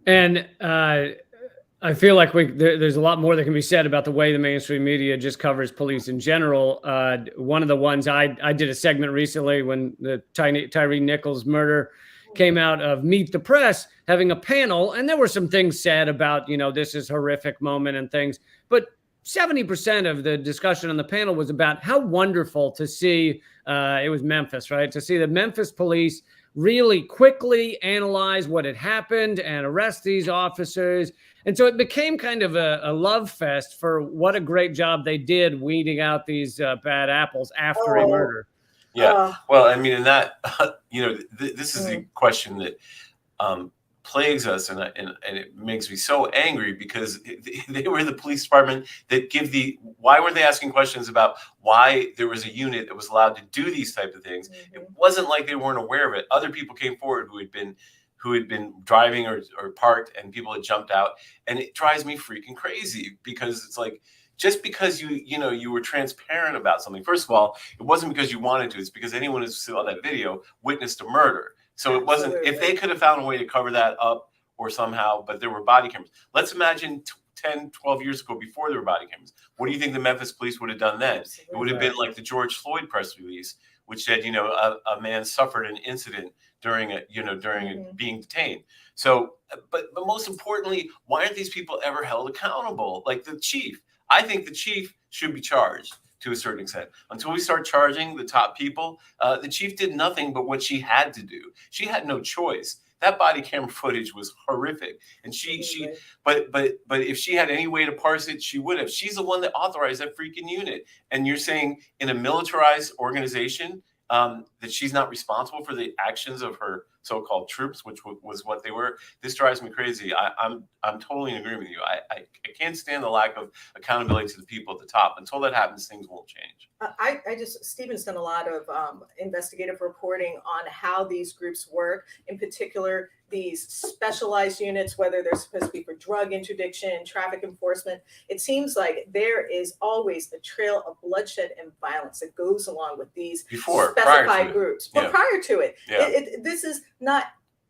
And I feel like there's a lot more that can be said about the way the mainstream media just covers police in general. One of the ones I did a segment recently when the Tyree Nichols murder came out of Meet the Press, having a panel, and there were some things said about, this is horrific moment and things, but 70% of the discussion on the panel was about how wonderful to see, it was Memphis, right? To see the Memphis police really quickly analyze what had happened and arrest these officers. And so it became kind of a love fest for what a great job they did weeding out these bad apples after a murder. Yeah. Well, I mean, and that, this is the question that plagues us, and it makes me so angry, because they were the police department that why were they asking questions about why there was a unit that was allowed to do these type of things? It wasn't like they weren't aware of it. Other people came forward who had been driving or parked, and people had jumped out. And it drives me freaking crazy, because it's like, just because you were transparent about something, first of all, it wasn't because you wanted to, it's because anyone who saw that video witnessed a murder. So it wasn't, if they could have found a way to cover that up or somehow, but there were body cameras. Let's imagine 10, 12 years ago, before there were body cameras. What do you think the Memphis police would have done then? Absolutely. It would have been like the George Floyd press release, which said, a man suffered an incident during being detained. So, but most importantly, why aren't these people ever held accountable? Like the chief. I think the chief should be charged to a certain extent. Until we start charging the top people, the chief did nothing but what she had to do. She had no choice. That body camera footage was horrific, and but if she had any way to parse it, she would have. She's the one that authorized that freaking unit, and you're saying in a militarized organization that she's not responsible for the actions of her so-called troops, which was what they were. This drives me crazy. I'm totally in agreement with you. I can't stand the lack of accountability to the people at the top. Until that happens, things won't change. Stephen's done a lot of investigative reporting on how these groups work, in particular, these specialized units, whether they're supposed to be for drug interdiction, traffic enforcement. It seems like there is always a trail of bloodshed and violence that goes along with these specified groups. But prior to it, this is not,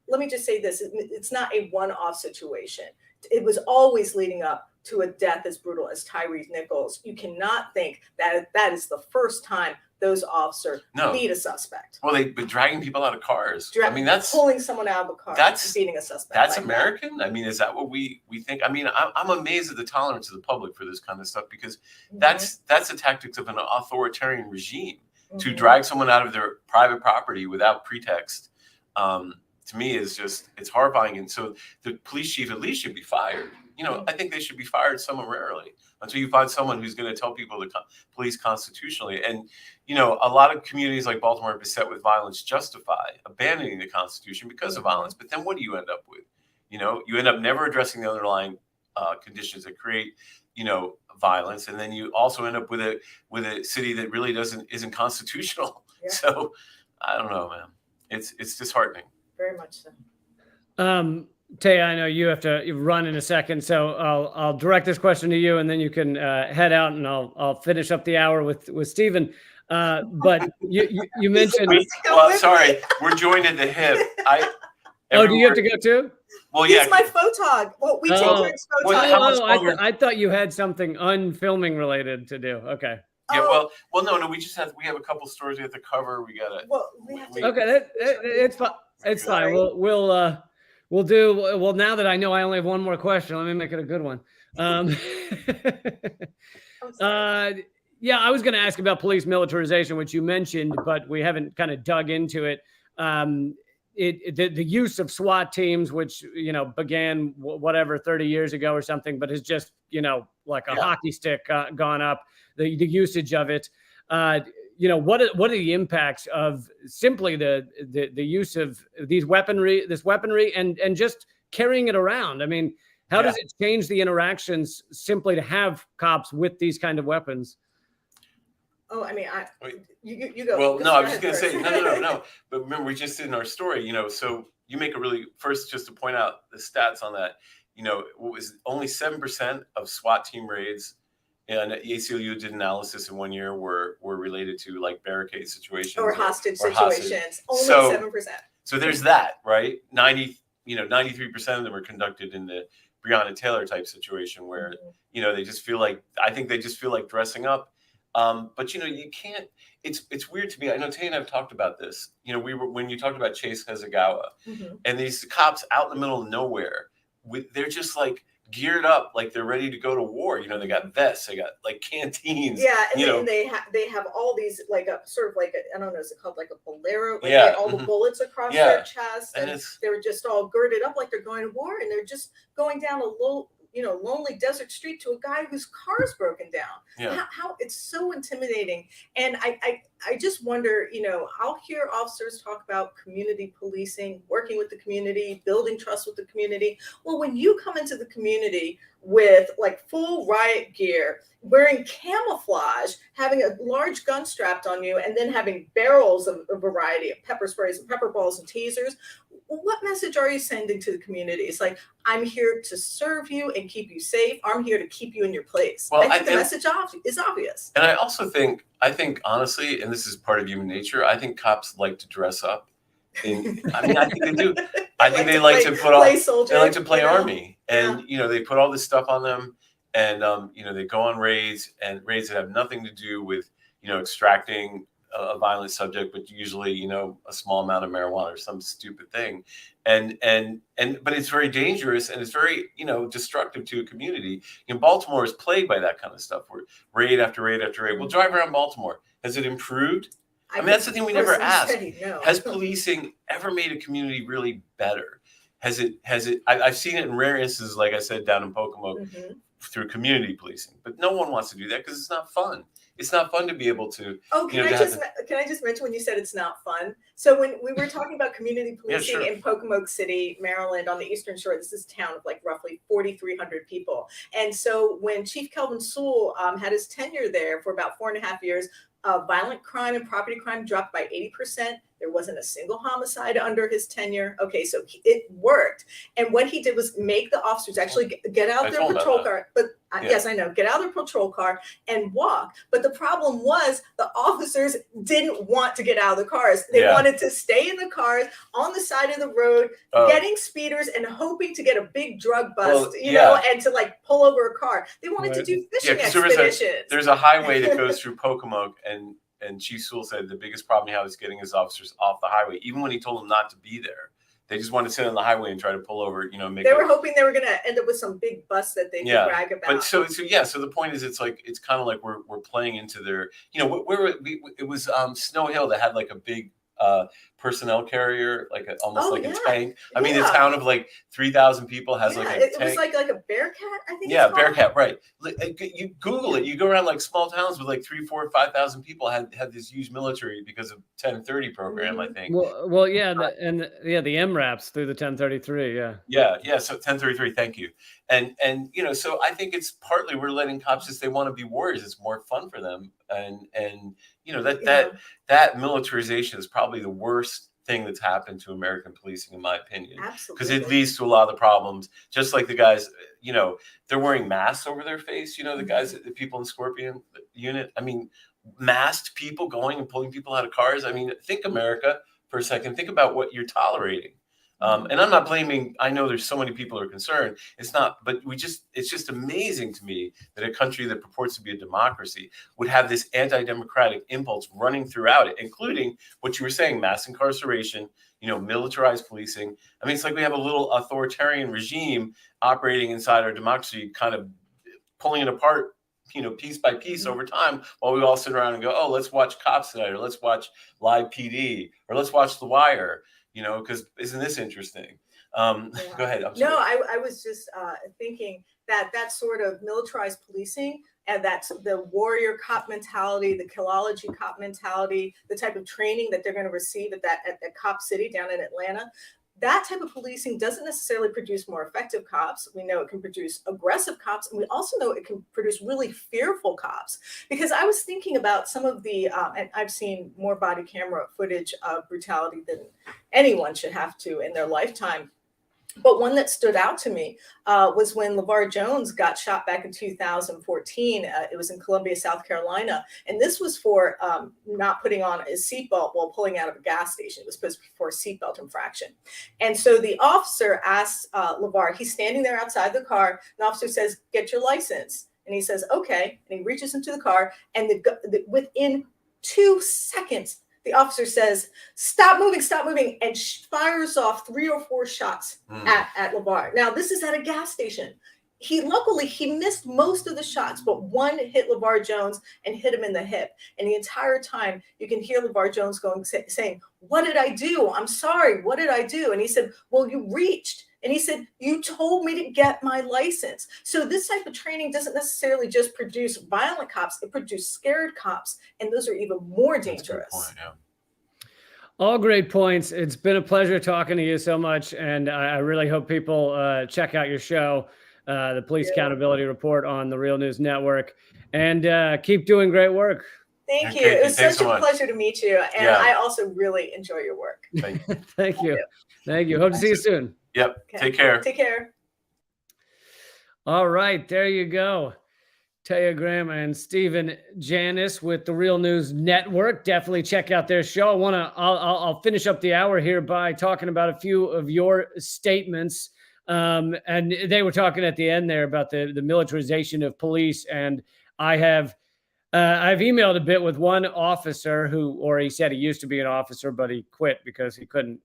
let me just say this, it's not a one-off situation. It was always leading up to a death as brutal as Tyree Nichols. You cannot think that that is the first time those officers No. beat a suspect. Well, they've been dragging people out of cars. I mean, that's pulling someone out of a car. That's beating a suspect. That's like American. That. I mean, is that what we think? I mean, I'm amazed at the tolerance of the public for this kind of stuff, because Mm-hmm. that's the tactics of an authoritarian regime, to drag someone out of their private property without pretext. To me, is just, it's horrifying. And so the police chief at least should be fired. You know, I think they should be fired summarily until you find someone who's going to tell people to police constitutionally. And, you know, a lot of communities like Baltimore beset with violence justify abandoning the Constitution because of violence. But then what do you end up with? You know, you end up never addressing the underlying conditions that create, you know, violence. And then you also end up with a city that really isn't constitutional. Yeah. So I don't know, man. It's disheartening. Very much so. Tay, I know you have to run in a second, so I'll direct this question to you, and then you can head out, and I'll finish up the hour with Stephen. But you mentioned. Well, sorry, we're joined at the hip. Oh, do you have to go too? Well, yeah. He's my photog. Well, we take turns photog. I thought you had something unfilming related to do. Okay. Yeah, well, no, we have a couple stories we have to cover. We gotta. Well, we have to. Okay, it's fine. It's fine. We'll do well. Now that I know I only have one more question, let me make it a good one. Yeah, I was going to ask about police militarization, which you mentioned, but we haven't kind of dug into it. The use of SWAT teams, which, you know, began 30 years ago or something, but has just, you know, like a hockey stick gone up. The usage of it. You know, what are the impacts of simply the use of this weaponry and just carrying it around? I mean, how does it change the interactions simply to have cops with these kind of weapons? Oh, I mean, you go. Well, no, I was just going to say, no. But remember, we just did in our story, you know, so you make just to point out the stats on that, you know, what was only 7% of SWAT team raids, and the ACLU did analysis in 1 year were related to like barricade situations or hostage situations. Only 7%. So there's that, right? 93% of them are conducted in the Breonna Taylor type situation where, you know, I think they just feel like dressing up. But, you know, you can't, it's weird to me. I know Tay and I have talked about this. You know, when you talked about Chase Hasegawa and these cops out in the middle of nowhere, they're just like geared up, like they're ready to go to war. You know, they got vests, they got like canteens. Yeah, and they have all these like a sort of like I don't know, is it called like a bolero? Like they had all the bullets across their chest, and they're just all girded up like they're going to war, and they're just going down a lonely desert street to a guy whose car's broken down. Yeah. How it's so intimidating. And I just wonder, you know, I'll hear officers talk about community policing, working with the community, building trust with the community. Well, when you come into the community with like full riot gear, wearing camouflage, having a large gun strapped on you, and then having barrels of a variety of pepper sprays and pepper balls and tasers, what message are you sending to the community? It's like, I'm here to serve you and keep you safe. I'm here to keep you in your place. Well, I think the message is obvious. And I also think honestly, and this is part of human nature, I think cops like to dress up. I think they do. I think they like to put on, soldier, they like to play army. And, you know, they put all this stuff on them, and, you know, they go on raids that have nothing to do with, you know, extracting a violent subject, but usually, you know, a small amount of marijuana or some stupid thing. But it's very dangerous, and it's very, you know, destructive to a community. And Baltimore is plagued by that kind of stuff, where raid after raid after raid. We'll drive around Baltimore. Has it improved? I mean, that's the thing we never asked. No. Has policing ever made a community really better? Has it? I've seen it in rare instances, like I said, down in Pocomoke, through community policing, but no one wants to do that because it's not fun. It's not fun to be able to. Oh, can I just mention when you said it's not fun? So when we were talking about community policing in Pocomoke City, Maryland, on the Eastern Shore, this is a town of like roughly 4,300 people. And so when Chief Kelvin Sewell had his tenure there for about 4.5 years, violent crime and property crime dropped by 80%. There wasn't a single homicide under his tenure. Okay, so it worked. And what he did was make the officers actually get out their patrol car. But yes, I know, get out their patrol car and walk. But the problem was the officers didn't want to get out of the cars. They wanted to stay in the cars on the side of the road, getting speeders and hoping to get a big drug bust, you know, and to like pull over a car. They wanted to do fishing expeditions. There's a highway that goes through Pocomoke, and and Chief Sewell said the biggest problem he had was getting his officers off the highway, even when he told them not to be there. They just wanted to sit on the highway and try to pull over, you know, they were hoping they were going to end up with some big bus that they could brag about. But so the point is, it's kind of like we're playing into their, you know, it was Snow Hill that had like a big personnel carrier, like almost like a tank. I mean, a town of like 3,000 people has like a tank. It was like a Bearcat, I think. Yeah, Bearcat, right. You Google it. You go around like small towns with like 3,000, 4,000, 5,000 people had this huge military because of 1030 program, I think. Well, yeah, the MRAPs through the 1033, yeah. So 1033, thank you. And you know, so I think it's partly we're letting cops just, they want to be warriors. It's more fun for them, and you know that militarization is probably the worst thing that's happened to American policing, in my opinion. Absolutely. Because it leads to a lot of the problems. Just like the guys, you know, they're wearing masks over their face. You know, the guys, the people in Scorpion unit. I mean, masked people going and pulling people out of cars. I mean, think America for a second. Think about what you're tolerating. And I'm not blaming, I know there's so many people who are concerned. It's not, but it's just amazing to me that a country that purports to be a democracy would have this anti-democratic impulse running throughout it, including what you were saying, mass incarceration, you know, militarized policing. I mean, it's like we have a little authoritarian regime operating inside our democracy, kind of pulling it apart, you know, piece by piece over time, while we all sit around and go, oh, let's watch Cops tonight, or let's watch Live PD, or let's watch The Wire. You know, because isn't this interesting? Go ahead. I'm sorry. No, I was just thinking that sort of militarized policing, and that's the warrior cop mentality, the Killology cop mentality, the type of training that they're going to receive at Cop City down in Atlanta. That type of policing doesn't necessarily produce more effective cops. We know it can produce aggressive cops, and we also know it can produce really fearful cops. Because I was thinking about some of the, and I've seen more body camera footage of brutality than anyone should have to in their lifetime. But one that stood out to me was when LeVar Jones got shot back in 2014. It was in Columbia, South Carolina. And this was for not putting on his seatbelt while pulling out of a gas station. It was supposed to be for a seatbelt infraction. And so the officer asks LeVar, he's standing there outside the car. The officer says, "Get your license." And he says, "Okay." And he reaches into the car. And within 2 seconds, the officer says, stop moving, and fires off 3 or 4 shots at LeVar. Now, this is at a gas station. Luckily, he missed most of the shots, but one hit LeVar Jones and hit him in the hip. And the entire time, you can hear LeVar Jones saying, "What did I do? I'm sorry. What did I do?" And he said, "Well, you reached." And he said, "You told me to get my license." So this type of training doesn't necessarily just produce violent cops. It produces scared cops. And those are even more dangerous. That's a good point, All great points. It's been a pleasure talking to you so much. And I really hope people check out your show, the Police Accountability Report on the Real News Network. And keep doing great work. Thank you. It was such a pleasure to meet you. And I also really enjoy your work. Thank you. Thank you. Thank you. Hope to see you soon. Yep. Okay. Take care. Take care. All right. There you go. Taya Graham and Stephen Janis with the Real News Network. Definitely check out their show. I'll finish up the hour here by talking about a few of your statements. And they were talking at the end there about the militarization of police. And I've emailed a bit with one officer or he said he used to be an officer, but he quit because he couldn't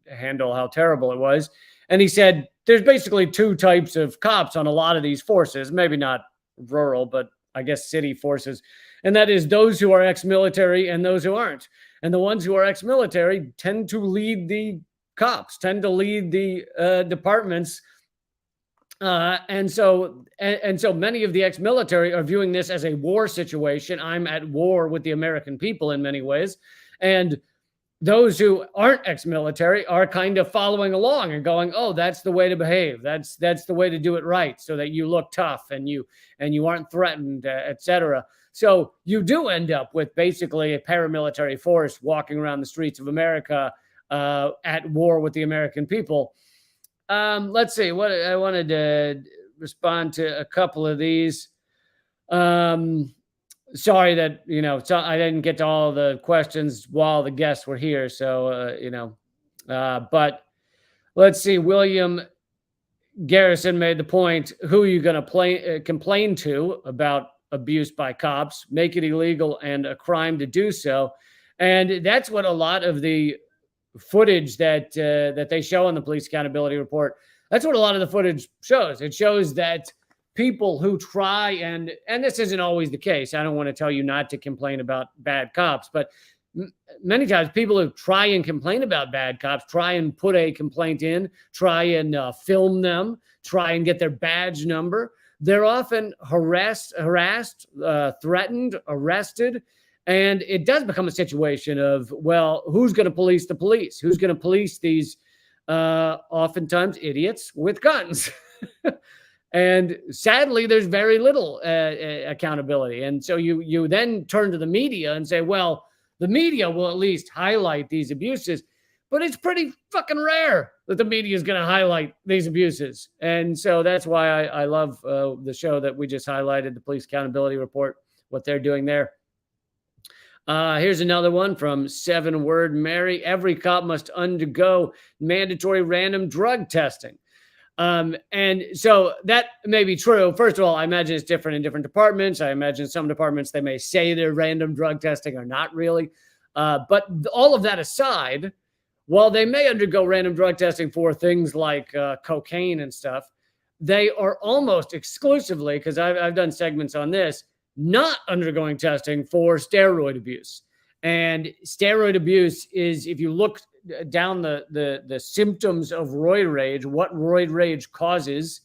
handle how terrible it was. And he said, there's basically 2 types of cops on a lot of these forces, maybe not rural, but I guess city forces. And that is those who are ex-military and those who aren't. And the ones who are ex-military tend to lead the cops, tend to lead the departments. And so many of the ex-military are viewing this as a war situation. I'm at war with the American people in many ways. And those who aren't ex-military are kind of following along and going, "Oh, that's the way to behave. That's the way to do it right, so that you look tough and you aren't threatened, etc." So you do end up with basically a paramilitary force walking around the streets of America at war with the American people. Let's see. What I wanted to respond to a couple of these. Sorry that, I didn't get to all the questions while the guests were here. So, but let's see. William Garrison made the point, who are you going to complain to about abuse by cops, make it illegal and a crime to do so. And that's what a lot of the footage that they show in the police accountability report, that's what a lot of the footage shows. It shows that people who try, and this isn't always the case. I don't want to tell you not to complain about bad cops, but many times people who try and complain about bad cops, try and put a complaint in, try and film them, try and get their badge number. They're often harassed, threatened, arrested. And it does become a situation of, well, who's going to police the police? Who's going to police these oftentimes idiots with guns? And sadly, there's very little accountability. And so you then turn to the media and say, well, the media will at least highlight these abuses. But it's pretty fucking rare that the media is going to highlight these abuses. And so that's why I love the show that we just highlighted, the Police Accountability Report, what they're doing there. Here's another one from 7 Word Mary. Every cop must undergo mandatory random drug testing. And so that may be true. First of all, I imagine it's different in different departments. I imagine some departments, they may say they're random drug testing or not really. But all of that aside, while they may undergo random drug testing for things like cocaine and stuff, they are almost exclusively, because I've done segments on this, not undergoing testing for steroid abuse. And steroid abuse is, if you look down the symptoms of roid rage, what roid rage causes,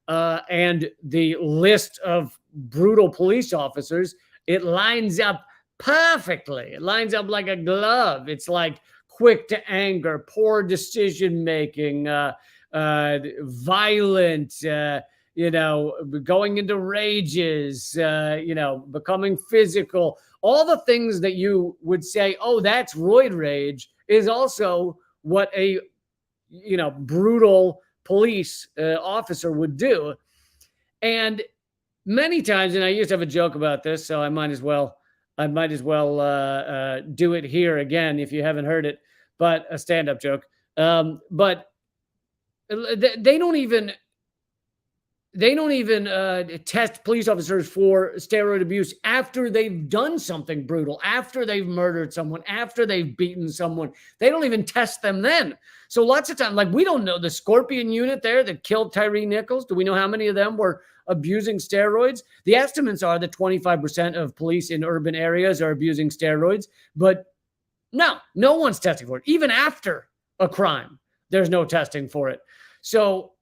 and the list of brutal police officers, it lines up perfectly. It lines up like a glove. It's like quick to anger, poor decision making, violent, going into rages, becoming physical. All the things that you would say, oh, that's roid rage, is also what a, brutal police officer would do. And many times, and I used to have a joke about this, so I might as well do it here again if you haven't heard it, but a stand-up joke. But they don't even test police officers for steroid abuse after they've done something brutal, after they've murdered someone, after they've beaten someone. They don't even test them then. So lots of times, like, we don't know the Scorpion unit there that killed Tyree Nichols. Do we know how many of them were abusing steroids? The estimates are that 25% of police in urban areas are abusing steroids, but no one's testing for it. Even after a crime, there's no testing for it. So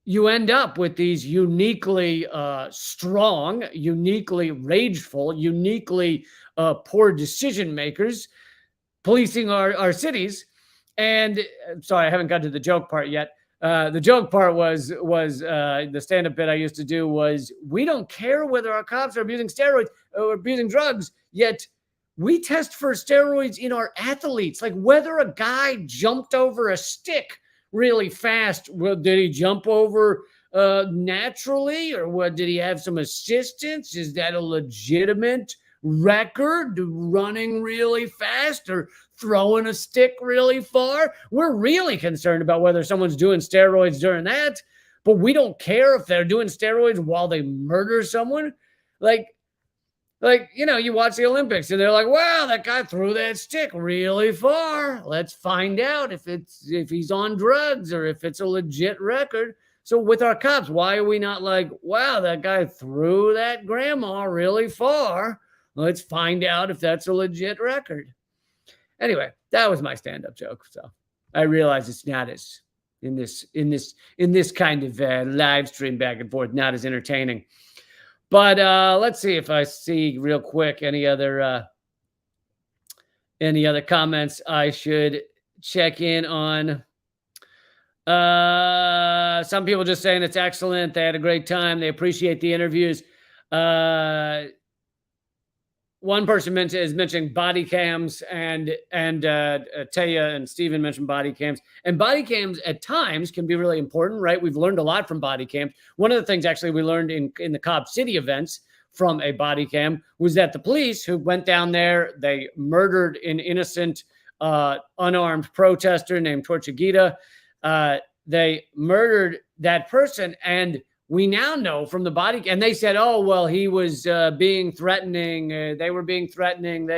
you end up with these uniquely strong, uniquely rageful, uniquely poor decision makers policing our cities. And sorry, I haven't got to the joke part yet. The joke part was the stand-up bit I used to do was, we don't care whether our cops are abusing steroids or abusing drugs, yet we test for steroids in our athletes. Like, whether a guy jumped over a stick really fast, well, did he jump over naturally, or what? Did he have some assistance? Is that a legitimate record, running really fast or throwing a stick really far? We're really concerned about whether someone's doing steroids during that, but we don't care if they're doing steroids while they murder someone. Like, you watch the Olympics and they're like, wow, that guy threw that stick really far. Let's find out if he's on drugs or if it's a legit record. So with our cops, why are we not like, wow, that guy threw that grandma really far. Let's find out if that's a legit record. Anyway, that was my stand-up joke. So I realize it's not as in this kind of live stream back and forth, not as entertaining. But let's see if I see real quick any other comments I should check in on. Some people just saying it's excellent. They had a great time. They appreciate the interviews. One person is mentioning body cams, and Taya and Steven mentioned body cams. And body cams at times can be really important, right? We've learned a lot from body cams. One of the things actually we learned in the Cobb City events from a body cam was that the police who went down there, they murdered an innocent unarmed protester named Tortuguita. They murdered that person, and we now know from the body, and they said, oh, well, he was being threatening. They were being threatening.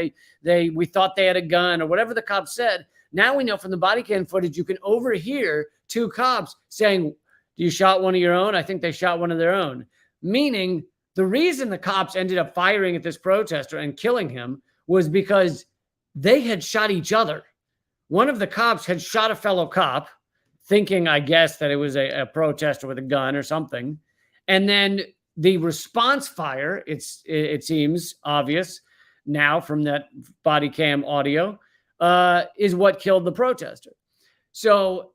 We thought they had a gun or whatever the cops said. Now we know from the body cam footage, you can overhear two cops saying, you shot one of your own? I think they shot one of their own. Meaning the reason the cops ended up firing at this protester and killing him was because they had shot each other. One of the cops had shot a fellow cop, thinking, I guess, that it was a protester with a gun or something. And then the response fire, it seems obvious now from that body cam audio, is what killed the protester. So,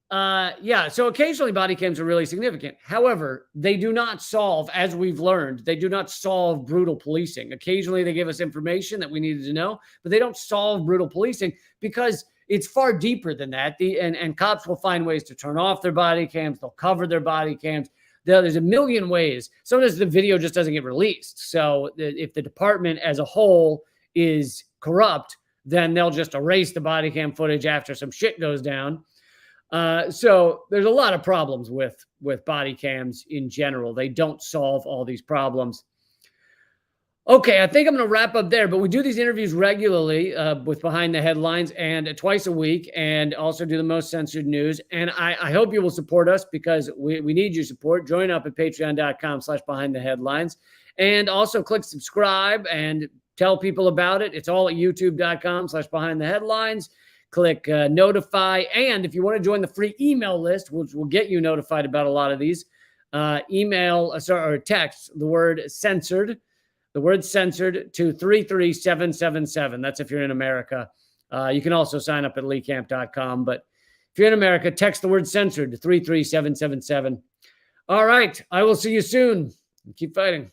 so occasionally body cams are really significant. However, they do not solve, as we've learned, they do not solve brutal policing. Occasionally they give us information that we needed to know, but they don't solve brutal policing because it's far deeper than that. And cops will find ways to turn off their body cams. They'll cover their body cams. There's a million ways. Sometimes the video just doesn't get released. So if the department as a whole is corrupt, then they'll just erase the body cam footage after some shit goes down. So there's a lot of problems with body cams in general. They don't solve all these problems. Okay, I think I'm going to wrap up there, but we do these interviews regularly with Behind the Headlines and twice a week, and also do the most censored news. And I hope you will support us because we need your support. Join up at patreon.com/behindtheheadlines, and also click subscribe and tell people about it. It's all at youtube.com/behindtheheadlines. Click notify. And if you want to join the free email list, which will get you notified about a lot of these, or text the word censored to 33777. That's if you're in America. You can also sign up at leecamp.com. But if you're in America, text the word censored to 33777. All right. I will see you soon. Keep fighting.